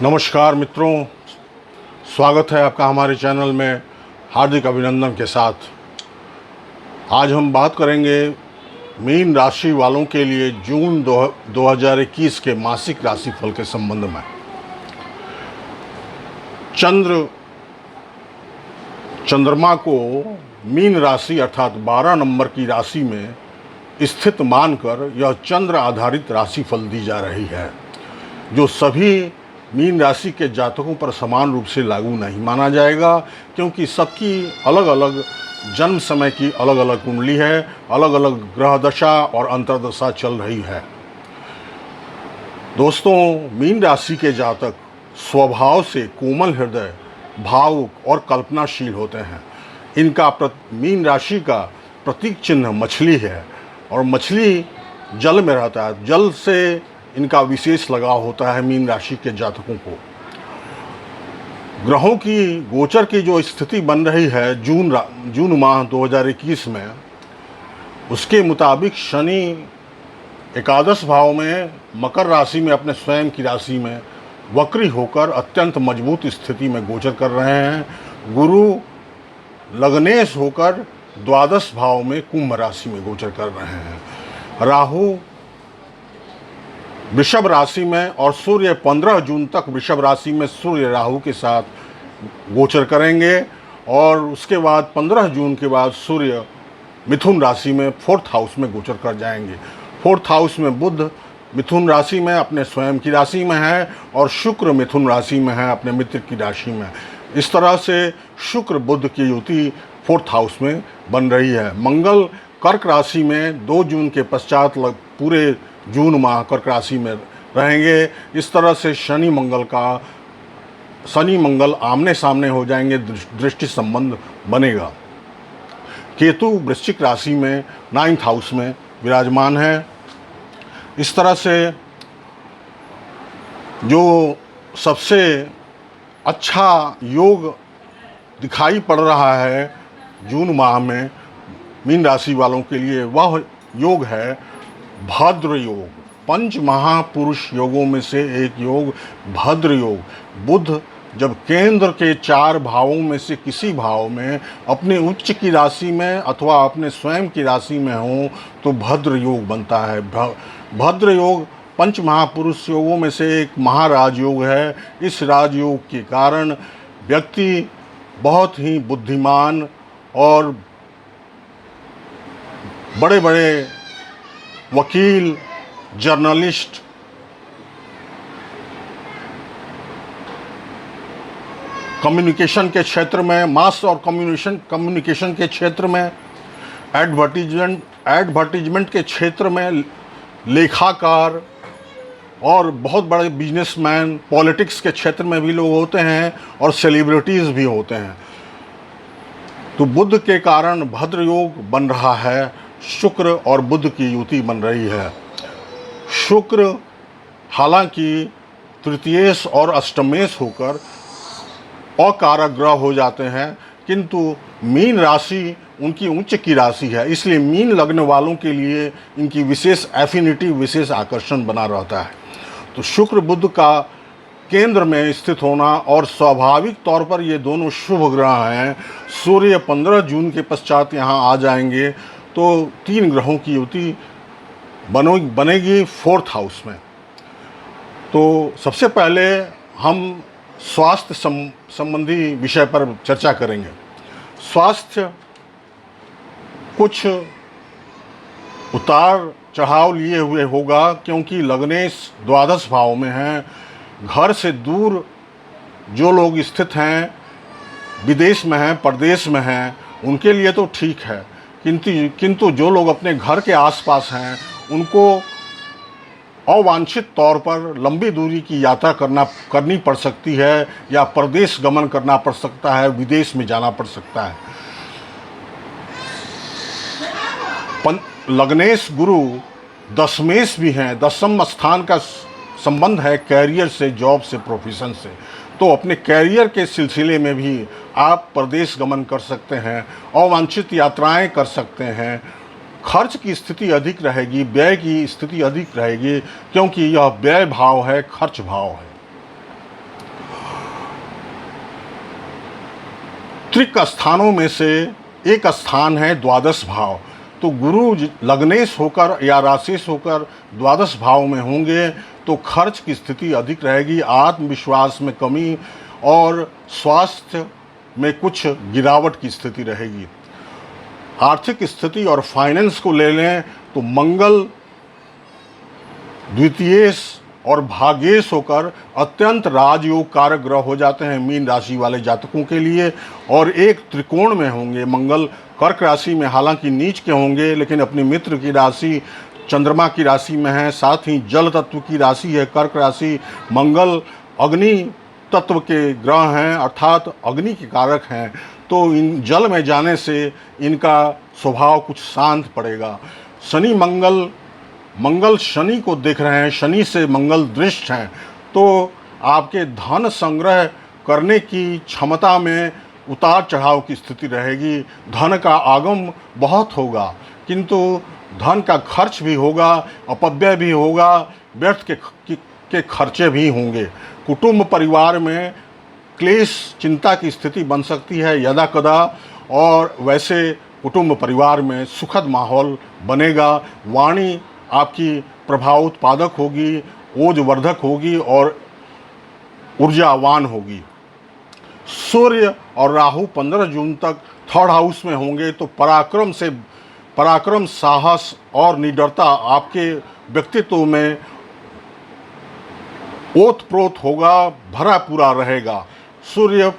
नमस्कार मित्रों, स्वागत है आपका हमारे चैनल में हार्दिक अभिनंदन के साथ। आज हम बात करेंगे मीन राशि वालों के लिए जून 2021 के मासिक राशिफल के संबंध में। चंद्रमा को मीन राशि अर्थात 12 नंबर की राशि में स्थित मानकर यह चंद्र आधारित राशिफल दी जा रही है, जो सभी मीन राशि के जातकों पर समान रूप से लागू नहीं माना जाएगा, क्योंकि सबकी अलग अलग जन्म समय की अलग अलग कुंडली है, अलग अलग ग्रह दशा और अंतर्दशा चल रही है। दोस्तों, मीन राशि के जातक स्वभाव से कोमल हृदय, भावुक और कल्पनाशील होते हैं। मीन राशि का प्रतीक चिन्ह मछली है और मछली जल में रहता है। जल से इनका विशेष लगाव होता है मीन राशि के जातकों को। ग्रहों की गोचर की जो स्थिति बन रही है जून माह 2021 में, उसके मुताबिक शनि एकादश भाव में मकर राशि में अपने स्वयं की राशि में वक्री होकर अत्यंत मजबूत स्थिति में गोचर कर रहे हैं। गुरु लग्नेश होकर द्वादश भाव में कुंभ राशि में गोचर कर रहे हैं। राहु वृषभ राशि में और सूर्य 15 जून तक वृषभ राशि में सूर्य राहु के साथ गोचर करेंगे और उसके बाद 15 जून के बाद सूर्य मिथुन राशि में 4th हाउस में गोचर कर जाएंगे। 4th हाउस में बुध मिथुन राशि में अपने स्वयं की राशि में है और शुक्र मिथुन राशि में है अपने मित्र की राशि में। इस तरह से शुक्र बुध की युति 4th हाउस में बन रही है। मंगल कर्क राशि में 2 जून के पश्चात पूरे जून माह कर्क राशि में रहेंगे। इस तरह से शनि मंगल आमने सामने हो जाएंगे, दृष्टि संबंध बनेगा। केतु वृश्चिक राशि में 9th हाउस में विराजमान है। इस तरह से जो सबसे अच्छा योग दिखाई पड़ रहा है जून माह में मीन राशि वालों के लिए, वह योग है भद्र योग। 5 महापुरुष योगों में से एक योग भद्र योग। बुध जब केंद्र के 4 भावों में से किसी भाव में अपने उच्च की राशि में अथवा अपने स्वयं की राशि में हो तो भद्र योग बनता है। भद्र योग 5 महापुरुष योगों में से एक महाराज योग है। इस राजयोग के कारण व्यक्ति बहुत ही बुद्धिमान और बड़े बड़े वकील, जर्नलिस्ट, कम्युनिकेशन के क्षेत्र में, मास और कम्युनिकेशन के क्षेत्र में, एडवर्टीजमेंट के क्षेत्र में, लेखाकार और बहुत बड़े बिजनेसमैन, पॉलिटिक्स के क्षेत्र में भी लोग होते हैं और सेलिब्रिटीज़ भी होते हैं। तो बुध के कारण भद्र योग बन रहा है। शुक्र और बुध की युति बन रही है। शुक्र हालांकि तृतीयेश और अष्टमेश होकर अकारक ग्रह हो जाते हैं, किंतु मीन राशि उनकी उच्च की राशि है, इसलिए मीन लग्न वालों के लिए इनकी विशेष एफिनिटी, विशेष आकर्षण बना रहता है। तो शुक्र बुध का केंद्र में स्थित होना और स्वाभाविक तौर पर ये दोनों शुभ ग्रह हैं। सूर्य 15 जून के पश्चात यहाँ आ जाएंगे तो 3 ग्रहों की युति बनेगी 4th हाउस में। तो सबसे पहले हम स्वास्थ्य संबंधी विषय पर चर्चा करेंगे। स्वास्थ्य कुछ उतार चढ़ाव लिए हुए होगा, क्योंकि लग्नेश द्वादश भाव में है। घर से दूर जो लोग स्थित हैं, विदेश में हैं, परदेश में हैं, उनके लिए तो ठीक है, किंतु जो लोग अपने घर के आसपास हैं उनको अवांछित तौर पर लंबी दूरी की यात्रा करनी पड़ सकती है, या परदेश गमन करना पड़ सकता है, विदेश में जाना पड़ सकता है। लग्नेश गुरु दशमेश भी हैं। 10th स्थान का संबंध है कैरियर से, जॉब से, प्रोफेशन से। तो अपने कैरियर के सिलसिले में भी आप प्रदेश गमन कर सकते हैं, अवांछित यात्राएं कर सकते हैं। खर्च की स्थिति अधिक रहेगी, व्यय की स्थिति अधिक रहेगी, क्योंकि यह व्यय भाव है, खर्च भाव है। त्रिक स्थानों में से एक स्थान है द्वादश भाव। तो गुरु लग्नेश होकर या राशिश होकर द्वादश भाव में होंगे तो खर्च की स्थिति अधिक रहेगी, आत्मविश्वास में कमी और स्वास्थ्य में कुछ गिरावट की स्थिति रहेगी। आर्थिक स्थिति और फाइनेंस को ले लें तो मंगल द्वितीयेश और भाग्येश होकर अत्यंत राजयोग कारक ग्रह हो जाते हैं मीन राशि वाले जातकों के लिए, और एक त्रिकोण में होंगे। मंगल कर्क राशि में हालांकि नीच के होंगे, लेकिन अपनी मित्र की राशि चंद्रमा की राशि में है, साथ ही जल तत्व की राशि है कर्क राशि। मंगल अग्नि तत्व के ग्रह हैं, अर्थात अग्नि के कारक हैं, तो इन जल में जाने से इनका स्वभाव कुछ शांत पड़ेगा। शनि मंगल शनि को देख रहे हैं, शनि से मंगल दृष्ट हैं, तो आपके धन संग्रह करने की क्षमता में उतार चढ़ाव की स्थिति रहेगी। धन का आगम बहुत होगा, किंतु धन का खर्च भी होगा, अपव्यय भी होगा, व्यर्थ के खर्चे भी होंगे। कुटुंब परिवार में क्लेश चिंता की स्थिति बन सकती है यदा कदा, और वैसे कुटुंब परिवार में सुखद माहौल बनेगा। वाणी आपकी प्रभाव उत्पादक होगी, ओजवर्धक होगी और ऊर्जावान होगी। सूर्य और राहु 15 जून तक थर्ड हाउस में होंगे तो पराक्रम साहस और निडरता आपके व्यक्तित्व में ओतप्रोत होगा, भरा पूरा रहेगा। सूर्य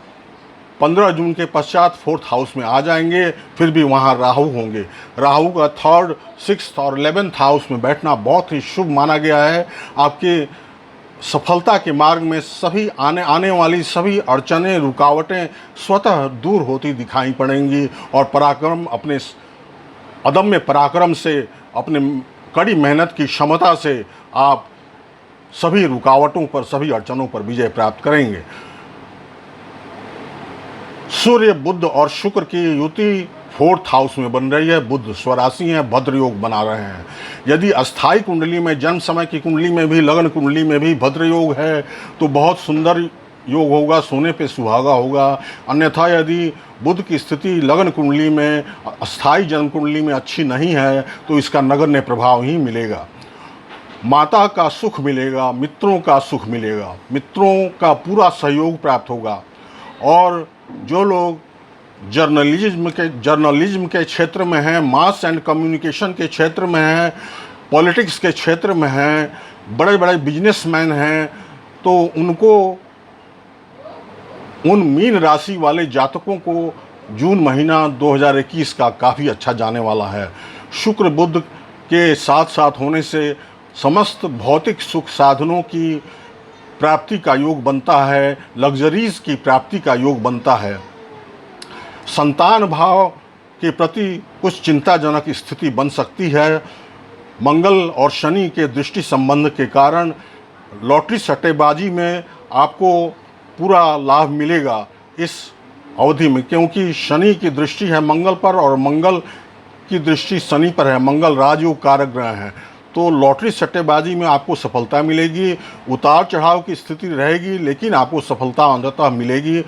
15 जून के पश्चात फोर्थ हाउस में आ जाएंगे, फिर भी वहाँ राहु होंगे। राहु का थर्ड, सिक्स्थ और 11th हाउस में बैठना बहुत ही शुभ माना गया है। आपके सफलता के मार्ग में सभी आने वाली सभी अड़चनें रुकावटें स्वतः दूर होती दिखाई पड़ेंगी, और पराक्रम अपने अदम्य पराक्रम से, अपने कड़ी मेहनत की क्षमता से आप सभी रुकावटों पर, सभी अड़चनों पर विजय प्राप्त करेंगे। सूर्य बुध और शुक्र की युति फोर्थ हाउस में बन रही है। बुध स्वराशि हैं, भद्र योग बना रहे हैं। यदि अस्थाई कुंडली में, जन्म समय की कुंडली में भी, लग्न कुंडली में भी भद्र योग है तो बहुत सुंदर योग होगा, सोने पे सुहागा होगा। अन्यथा यदि बुध की स्थिति लग्न कुंडली में, अस्थाई जन्म कुंडली में अच्छी नहीं है तो इसका नगण्य प्रभाव ही मिलेगा। माता का सुख मिलेगा, मित्रों का सुख मिलेगा, मित्रों का पूरा सहयोग प्राप्त होगा। और जो लोग जर्नलिज्म के क्षेत्र में हैं, मास एंड कम्युनिकेशन के क्षेत्र में हैं, पॉलिटिक्स के क्षेत्र में हैं, बड़े बड़े बिजनेसमैन हैं, तो उनको, उन मीन राशि वाले जातकों को जून महीना 2021 का काफ़ी अच्छा जाने वाला है। शुक्र बुध के साथ साथ होने से समस्त भौतिक सुख साधनों की प्राप्ति का योग बनता है, लग्जरीज की प्राप्ति का योग बनता है। संतान भाव के प्रति कुछ चिंताजनक स्थिति बन सकती है। मंगल और शनि के दृष्टि संबंध के कारण लॉटरी सट्टेबाजी में आपको पूरा लाभ मिलेगा इस अवधि में, क्योंकि शनि की दृष्टि है मंगल पर और मंगल की दृष्टि शनि पर है। मंगल राजयोग कारक ग्रह हैं, तो लॉटरी सट्टेबाजी में आपको सफलता मिलेगी। उतार चढ़ाव की स्थिति रहेगी, लेकिन आपको सफलता अंततः मिलेगी।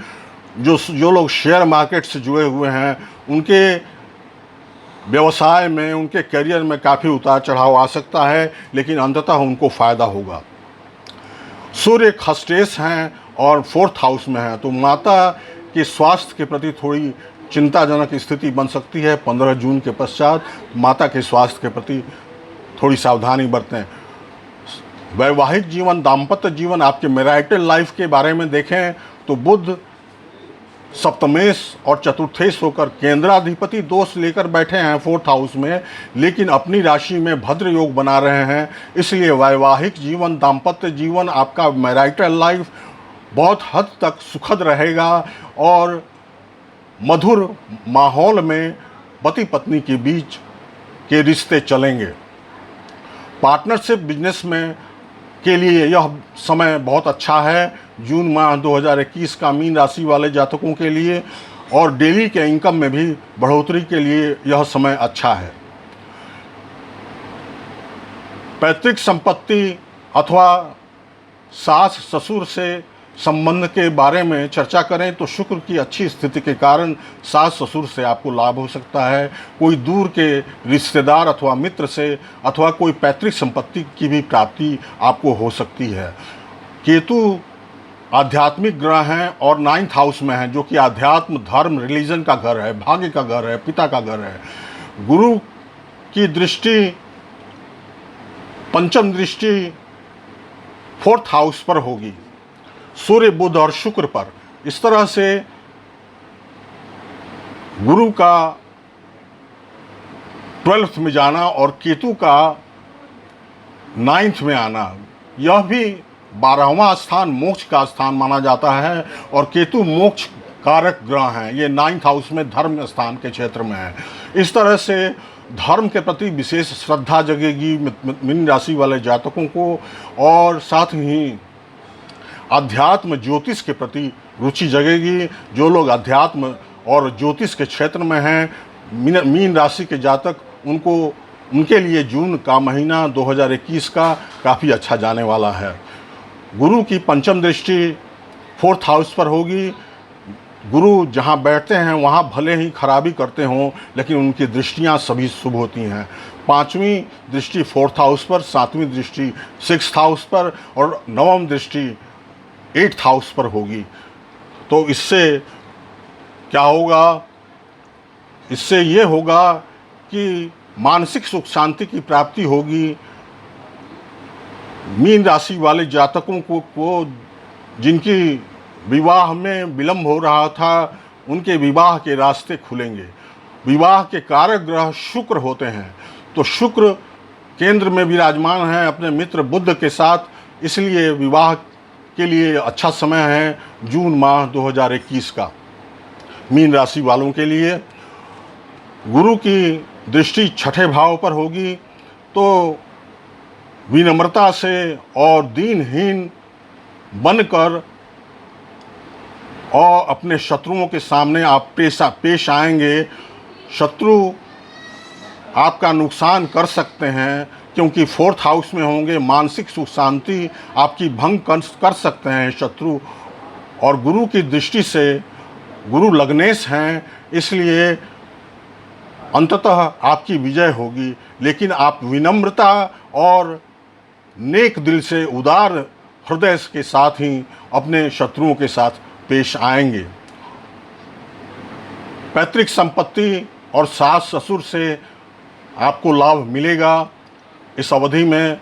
जो लोग शेयर मार्केट से जुड़े हुए हैं, उनके व्यवसाय में, उनके करियर में काफ़ी उतार चढ़ाव आ सकता है, लेकिन अंततः उनको फ़ायदा होगा। सूर्य खस्टेश हैं और फोर्थ हाउस में हैं, तो माता के स्वास्थ्य के प्रति थोड़ी चिंताजनक स्थिति बन सकती है। 15 जून के पश्चात माता के स्वास्थ्य के प्रति थोड़ी सावधानी बरतें। वैवाहिक जीवन, दाम्पत्य जीवन, आपके मैरिटल लाइफ के बारे में देखें तो बुध सप्तमेश और चतुर्थेश होकर केंद्राधिपति दोष लेकर बैठे हैं फोर्थ हाउस में, लेकिन अपनी राशि में भद्र योग बना रहे हैं। इसलिए वैवाहिक जीवन, दाम्पत्य जीवन, आपका मैरिटल लाइफ बहुत हद तक सुखद रहेगा और मधुर माहौल में पति पत्नी के बीच के रिश्ते चलेंगे। पार्टनरशिप बिजनेस में के लिए यह समय बहुत अच्छा है जून माह 2021 का मीन राशि वाले जातकों के लिए, और डेली के इनकम में भी बढ़ोतरी के लिए यह समय अच्छा है। पैतृक संपत्ति अथवा सास ससुर से संबंध के बारे में चर्चा करें तो शुक्र की अच्छी स्थिति के कारण सास ससुर से आपको लाभ हो सकता है। कोई दूर के रिश्तेदार अथवा मित्र से अथवा कोई पैतृक संपत्ति की भी प्राप्ति आपको हो सकती है। केतु आध्यात्मिक ग्रह हैं और 9th हाउस में हैं, जो कि आध्यात्म, धर्म, रिलीजन का घर है, भाग्य का घर है, पिता का घर है। गुरु की दृष्टि, पंचम दृष्टि 4th हाउस पर होगी, सूर्य, बुध और शुक्र पर। इस तरह से गुरु का 12th में जाना और केतु का 9th में आना, यह भी 12वां स्थान मोक्ष का स्थान माना जाता है। और केतु मोक्ष कारक ग्रह हैं, ये 9th हाउस में धर्म स्थान के क्षेत्र में है। इस तरह से धर्म के प्रति विशेष श्रद्धा जगेगी मीन राशि वाले जातकों को, और साथ ही अध्यात्म, ज्योतिष के प्रति रुचि जगेगी। जो लोग अध्यात्म और ज्योतिष के क्षेत्र में हैं, मीन राशि के जातक, उनके लिए जून का महीना 2021 का काफ़ी अच्छा जाने वाला है। गुरु की पंचम दृष्टि 4th हाउस पर होगी। गुरु जहाँ बैठते हैं वहाँ भले ही खराबी करते हों, लेकिन उनकी दृष्टियाँ सभी शुभ होती हैं। 5वीं दृष्टि 4th हाउस पर, 7वीं दृष्टि 6th हाउस पर और 9वीं दृष्टि 8th हाउस पर होगी। तो इससे क्या होगा? इससे ये होगा कि मानसिक सुख शांति की प्राप्ति होगी। मीन राशि वाले जातकों को जिनकी विवाह में विलंब हो रहा था, उनके विवाह के रास्ते खुलेंगे। विवाह के कारक ग्रह शुक्र होते हैं, तो शुक्र केंद्र में विराजमान है अपने मित्र बुध के साथ, इसलिए विवाह के लिए अच्छा समय है जून माह 2021 का मीन राशि वालों के लिए। गुरु की दृष्टि 6ठे भाव पर होगी, तो विनम्रता से और दीनहीन बनकर और अपने शत्रुओं के सामने आप पेश आएंगे। शत्रु आपका नुकसान कर सकते हैं, क्योंकि 4th हाउस में होंगे। मानसिक सुख शांति आपकी भंग कर सकते हैं शत्रु। और गुरु की दृष्टि से गुरु लग्नेश हैं, इसलिए अंततः आपकी विजय होगी। लेकिन आप विनम्रता और नेक दिल से, उदार हृदय के साथ ही अपने शत्रुओं के साथ पेश आएंगे। पैतृक संपत्ति और सास ससुर से आपको लाभ मिलेगा इस अवधि में।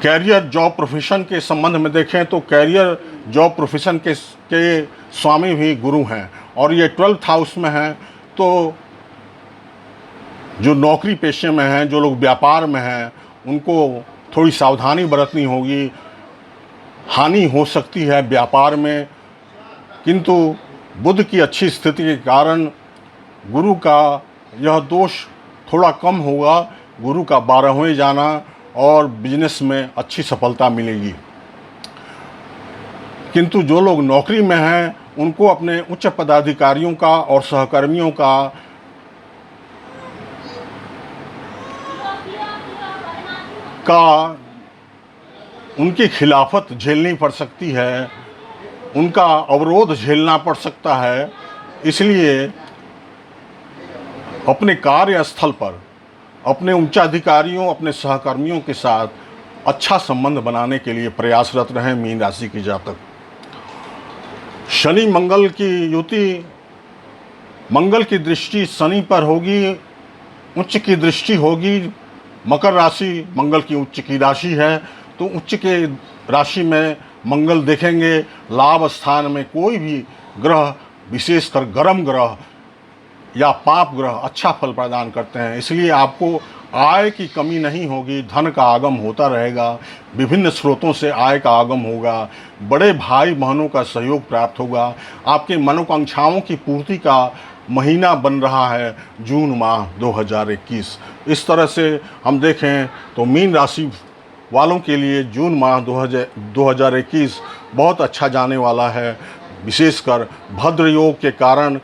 कैरियर, जॉब, प्रोफेशन के संबंध में देखें तो कैरियर, जॉब, प्रोफेशन के स्वामी भी गुरु हैं, और ये 12th हाउस में हैं। तो जो नौकरी पेशे में हैं, जो लोग व्यापार में हैं, उनको थोड़ी सावधानी बरतनी होगी। हानि हो सकती है व्यापार में, किंतु बुध की अच्छी स्थिति के कारण गुरु का यह दोष थोड़ा कम होगा। गुरु का 12वें जाना और बिजनेस में अच्छी सफलता मिलेगी। किंतु जो लोग नौकरी में हैं, उनको अपने उच्च पदाधिकारियों का और सहकर्मियों का उनकी खिलाफत झेलनी पड़ सकती है, उनका अवरोध झेलना पड़ सकता है। इसलिए अपने कार्यस्थल पर अपने उच्चाधिकारियों, अपने सहकर्मियों के साथ अच्छा संबंध बनाने के लिए प्रयासरत रहें मीन राशि के जातक। शनि मंगल की युति, मंगल की दृष्टि शनि पर होगी, उच्च की दृष्टि होगी मकर राशि, मंगल की उच्च की राशि है, तो उच्च के राशि में मंगल देखेंगे। लाभ स्थान में कोई भी ग्रह, विशेषकर गर्म ग्रह या पाप ग्रह, अच्छा फल प्रदान करते हैं। इसलिए आपको आय की कमी नहीं होगी, धन का आगम होता रहेगा, विभिन्न स्रोतों से आय का आगम होगा, बड़े भाई बहनों का सहयोग प्राप्त होगा। आपके मनोकांक्षाओं की पूर्ति का महीना बन रहा है जून माह 2021। इस तरह से हम देखें तो मीन राशि वालों के लिए जून माह 2021 बहुत अच्छा जाने वाला है। विशेषकर भद्र योग के कारण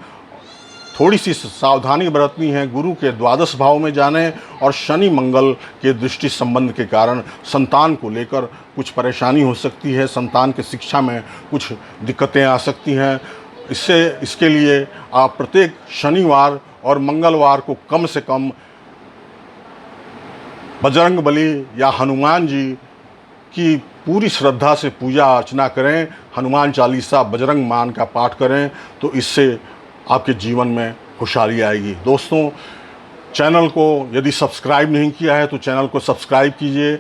थोड़ी सी सावधानी बरतनी है। गुरु के द्वादश भाव में जाने और शनि मंगल के दृष्टि संबंध के कारण संतान को लेकर कुछ परेशानी हो सकती है, संतान के शिक्षा में कुछ दिक्कतें आ सकती हैं। इसके लिए आप प्रत्येक शनिवार और मंगलवार को कम से कम बजरंग बली या हनुमान जी की पूरी श्रद्धा से पूजा अर्चना करें, हनुमान चालीसा, बजरंग मान का पाठ करें, तो इससे आपके जीवन में खुशहाली आएगी। दोस्तों, चैनल को यदि सब्सक्राइब नहीं किया है तो चैनल को सब्सक्राइब कीजिए।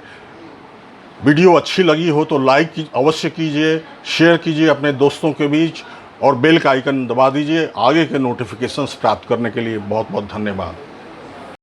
वीडियो अच्छी लगी हो तो लाइक अवश्य कीजिए, शेयर कीजिए अपने दोस्तों के बीच और बेल का आइकन दबा दीजिए। आगे के नोटिफिकेशंस प्राप्त करने के लिए बहुत बहुत धन्यवाद।